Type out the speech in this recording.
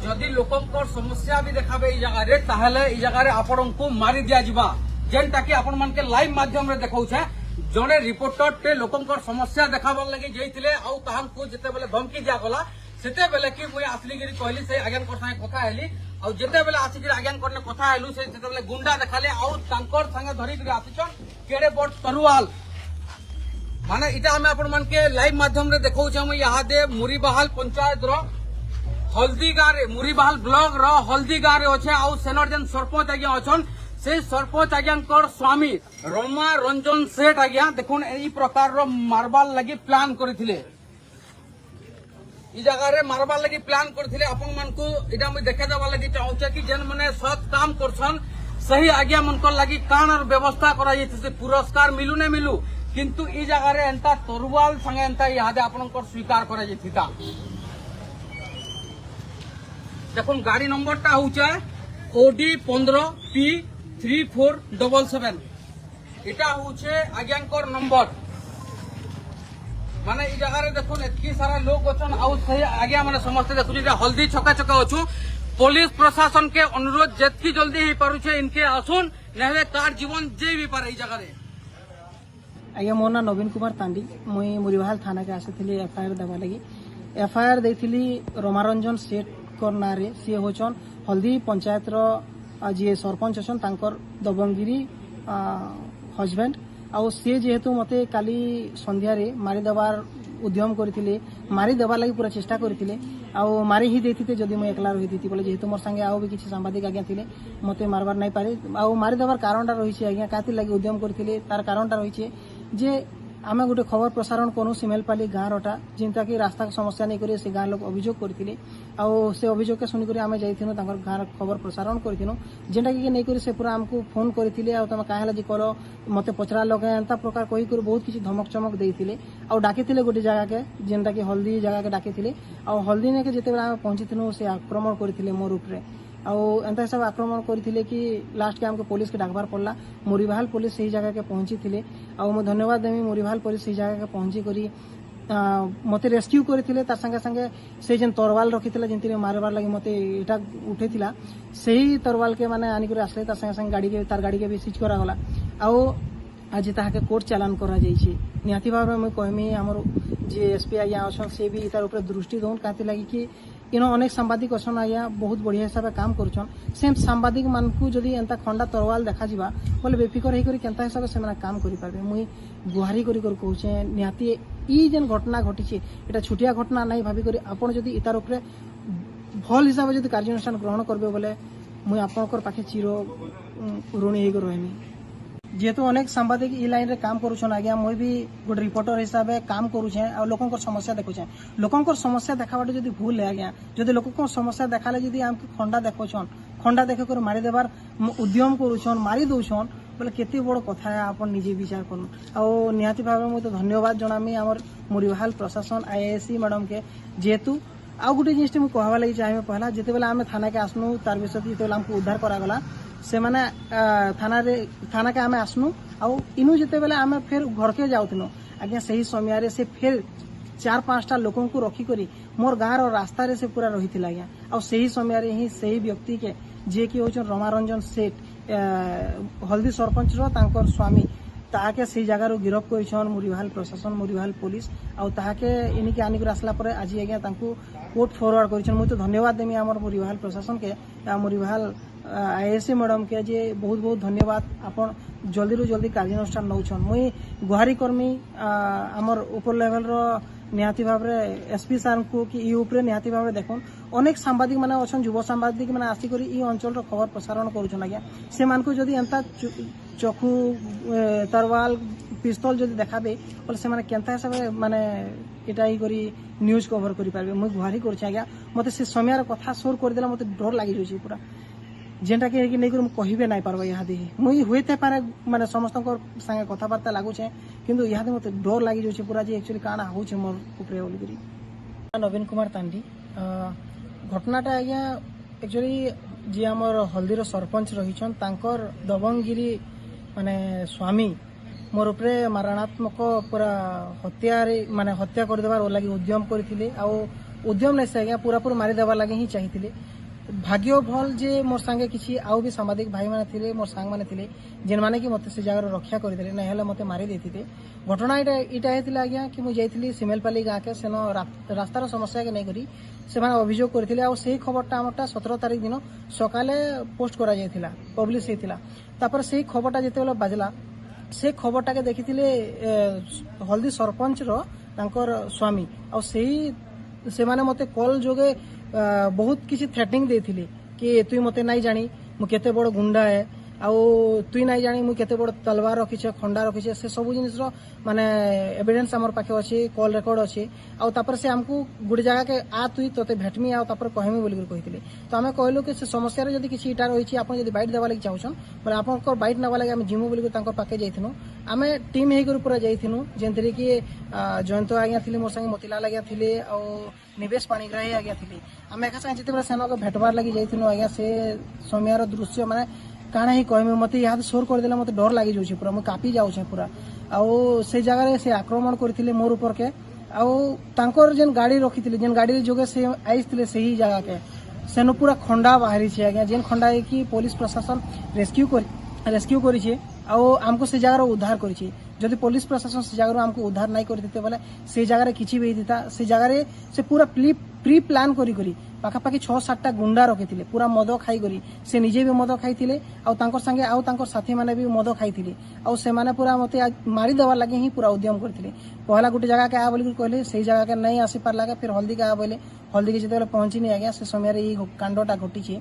जदि लोकंकर समस्या भी देखाबे ई जगह रे ताहले ई जगह रे आपन को मारी दिया जिबा जेनटा कि आपन मन के लाइव माध्यम रे देखाउछे जने रिपोर्टर टे लोकंकर समस्या देखाबर लगे जइथिले आउ ताहन को जते बेले धमकी दिया गला सेते बेले कि मुई असली गिरी कहली से आज्ञान कर संगे कथा हेली आउ जते बेले आसी गिरी आज्ञान करने कथा हेलु से जते बेले गुंडा देखाले आउ तांकर संगे धरि गिरी आसीछन केडे बड तरुवाल माने इटा हमें आपन मन के लाइव माध्यम रे देखाउछे हम यहा दे मुरीबहाल पंचायत रो हल्दी गाँव मुरीबहाल ब्लॉक रो हल्दी गाँव रे अच्छे आउ सेनर जेन सरपंच आज्ञा अच्छन से सरपंच आज्ञांकर स्वामी रमा रंजन सेठ आज्ञा देखुन ई प्रकार रो मारबाल लगी प्लान करथिले ई जगह रे मारबाल लगी प्लान करथिले आपन मन को इटा मैं देखे देबा लगी चाहूचे कि जेन माने सत काम करछन सही आज्ञा मन को लगी कान और व्यवस्था करा जैसे पुरस्कार मिलू ने मिलू किंतु ई जगह रे एंता तरुवाल संगे एंता यादे आपनकर स्वीकार करा जैथिता देखुन गाड़ी नंबर टा होचे ओडी 15P3477 इटा होचे आज्ञांकर नंबर माने ई जगह रे देखुन एतकी सारा लोग अछन आउ सही आज्ञा माने समस्त देखु जे हल्दी छका छका अछु पुलिस प्रशासन के अनुरोध जेतकी जल्दी ही पारु छे इनके आसुन नहले कार जीवन जे भी पारे ई जगह रे आज्ञा मोर ना नवीन कुमार तांडी मुई मुरीबहाल थाना के आसीथिली एफआईआर देबा लगी एफआईआर देथिली रमारंजन सेठ ना रे सी होचन हल्दी पंचायत रो जी सरपंच अछन तांकर दबंगिरी हजबैंड आउ सी जेहेतु मते काली संध्या रे मारी देबार उद्यम करथिले मारी देबा लागि पूरा चेष्टा करथिले आउ मारी ही देथिते जदि मैं एकला रहिथिति बोले जेहेतु मोर संगे आउ भी किछि सांबादिक आज्ञा थिले मते मारबार नै पारे आउ मारी देबार कारणटा रहिछि आज्ञा काति लागि उद्यम करथिले तार कारणटा रहिछि जे आमे गोटे खबर प्रसारण करूँ सिमेलपाली गाँव रटा जिनता कि रास्ता समस्या नहीं करी से गाँव लोग अभियोग करथिले आउ से अभियोग के सुनिक आम जाइथिनु तांकर गाँव खबर प्रसारण करथिनु जेनटा कि नहीं करी से पूरा हमको फोन करथिले आ तमे काहेला जे करो मते पचरा लगे एंता प्रकार कही कर बहुत किछि धमक चमक देथिले आउ डाकिथिले गोटे जगह के जेनटा कि हल्दी जगह के डाकिथिले आउ हल्दी ने के जेते बेला आमे पहुंचिथिनु से आक्रमण करथिले मोर ऊपर आउ एंता सब आक्रमण करथिले कि लास्ट के हमको पुलिस के डाकबार पड़ला मुरीबहाल पुलिस सही जगह के पहुंची थिले आउ मैं धन्यवाद देमी मुरीबहाल पुलिस सही जगह के पहुंची करी मते रेस्क्यू करथिले तार संगे संगे से जेन तरवाल रखिथिले जेंति मारबार लागि मते एटा उठेथिला सही तरवाल के माने आनी करे आसले तार संगे संगे गाड़ी के तार गाड़ी के भी सीज करा गला आउ आज ताहाके कोर्ट चालान करा जाइछि निहाती भाव में मैं कहमी हमर जे एसपी आया अछन से भी तार ऊपर दृष्टि दउन काति लागि कि इनो अनेक सांबादिक अछन आया बहुत बढ़िया हिसाब काम करूछन सेम सांबादिक मान को जदि एंता खंडा तरवाल देखा जिबा बोले बेफिकर हे करी केंता हिसाब से काम करि पाबे मुई गुहारी करी कहूचे निहाती ई जेन घटना घटिछि एटा छुटिया घटना नहीं भाबी करी आपण जदि इतार ऊपर भल हिसाब जदि कार्यानुष्ठान ग्रहण करबे बोले मुई आपनकर पाखे चिर ऋणी हे रहमी जेहेतु अनेक सांबादिक ई लाइन रे काम करूछन आज्ञा मुई भी गोटे रिपोर्टर हिसाब से काम करूछे आ लोकंकर समस्या देखुछे लोकंकर समस्या देखाबाटे जदि भूल है आज्ञा जदि लोकंकर समस्या देखाले जदि हमके खंडा देखछन खंडा देख कर मारी देबार उद्यम करूछन मारी दउछन बोले केते बड़ कथा है आपन निजे विचार करन आ निहाती भाव में तो धन्यवाद जनामी हमर मुरीबहाल प्रशासन आईएएससी मैडम के जेहेतु आउ गोटे जिनिस मुझे कहवा लगी चाहिए पहला जिते बेला आम थाना के आसनु तार विषय जिते हमको उद्धार करागला से माने थाना के आम आसनु आउ इनु जिते बेला आम फिर घर के जाऊनु आज्ञा सही समय से फिर 4-5टा लोकों को रखिकी मोर गाँव रास्ता रे से पूरा रही आज्ञा आ सही समय ही सही व्यक्ति के जे कि होचन रमारंजन सेठ हल्दी सरपंच रो स्वामी ताके से जगार गिरफ कर मुरीबहाल प्रशासन मुरीबहाल पुलिस आउ ताके इनिके आनिक आसला पर आज आज्ञा कोर्ट फॉरवर्ड कर मुझे तो धन्यवाद देमी आमर मुरीबहाल प्रशासन के मुरीबहाल आईएएससी मैडम के जे बहुत बहुत धन्यवाद आपन जल्दी रू जल्दी कार्यानुष्ठान नौछन मुई गुहारी कर्मी आमर ऊपर लेवल रो निहाती भाव एसपी सार को कि ई उपरे निहाती भाव देखुन अनेक सांबादिक माने अछन युवा सांबादिक माने आसिक ई अंचल रो खबर प्रसारण करूछन आज्ञा से मान को जदि एंता चखु तरवाल पिस्तल जदि देखाबे बोले से माने केंता हिसाब माने एटा ही करी न्यूज कवर करि पारबे मुई गुहारी करछ आज्ञा मते से समय कथा सोर कर देला मते डर लागि जोछि पूरा जेनटा के नहीं कर कहबे नहीं पारबो यहाँ दे मुई होते पारे माने समस्त संगे कथबार्ता लागुचे किंतु यहाँ दे मते डर लागि जोछि पूरा जे एक्चुअली काना होचे मोर ऊपर बोली करी नवीन कुमार तांडी घटनाटा आज्ञा एक्चुअली जे हमर हल्दीर सरपंच रहिछन तांकर दबंगिरी माने स्वामी मोर ऊपर मारणात्मक पूरा हत्या माने हत्या कर देबार लगी उद्यम करथिले आ उद्यम नहीं से आज्ञा पूरा पूरा मारी देवार लगे ही चाहिए। भाग्य भल जे मोर संगे किसी आउ भी सामाजिक भाई माने थिले मोर सांग माने थिले जेन माने कि मते से जगह रक्षा करदेले नहीं हेले मते मारी देथिते। घटना इटा हेतिला आज्ञा कि मु जाइथिली सिमेलपाली गाँ के सेनो रास्तार समस्या के नहीं करी से अभियोग करथिले आ सेही खबरटा हमरटा 17 तारिख दिन सकाले पोस्ट करा जायथिला पब्लिश हेतिला। तापर सेही खबरटा जेते बेला बाजला से खबरटा के देखिथिले हल्दी सरपंच रो तांकर स्वामी आ सेही से माने मते कॉल जोगे बहुत किसी थ्रेटनिंग देथिले कि तुई मते नहीं जानी मु केते बड़ गुंडा है आउ तुई नहीं जानी मु केते बड़ तलवार रखिछे खंडा रखिछे से सब जिनिस रो माने एविडेंस हमर पाखे अछि कॉल रिकॉर्ड अछि आउ तापर से हमकु गुड जगह के आ तुई तोते भेटमी आ तापर कहमी बोली कहिथिले। तो हमें कहलु कि से समस्या रे जदी किछि इटा रहिछि आपण जदी बाइट देबा लागि चाहछन बोले आपनकर बाइट नबा लागि हम जिमु बोली तांकर पाखे जाइथिनु। आमे टीम हे गुरु पूरा जाइथिनु जेंतरी कि जयंत आज्ञा थिले मोर संगे मोतीलाल आज्ञा थिले आ निवेश पाणिग्राही आज्ञा थिले। आमे एका संगे जेते सेना को भेटबार लागि जाइथिनु आज्ञा से समयर दृश्य माने काना ही कहमी मते याद शोर कर देला मते डर लागि जाउछि पूरा मु कापी जाउछि पूरा आउ से जगह रे से आक्रमण करथिले मोर ऊपर के आउ तांकर जेन गाड़ी रखिथिले जेन गाड़ी रे जोगे से आइथिले सही जगह के सेनो पूरा खंडा बाहरी छे आज्ञा जेन खंडा है कि पुलिस प्रशासन रेस्क्यू करी छे आउ हमको से जगह उद्धार करी छे। जदि पुलिस प्रशासन से जगह हमको उद्धार नहीं करते बोले से जगह किछि भी दिता से जगह से पूरा प्री प्लान करी पाखापाखि 6-7टा गुंडा रखिथिले पूरा मद खाई करी से निजे भी मद खाइथिले आउ तांकर संगे आउ तांकर साथी माने भी मद खाइथिले आउ से माने पूरा मते मारी देवार लागि ही पूरा उद्यम करथिले। पहला गुटे जगह के आ बोली कहले से जगह के नहीं आसी पारला फिर हल्दी के आ बोले हल्दी के जते पहुंची नहीं आज्ञा से समय रे ई कांडटा घटी छे।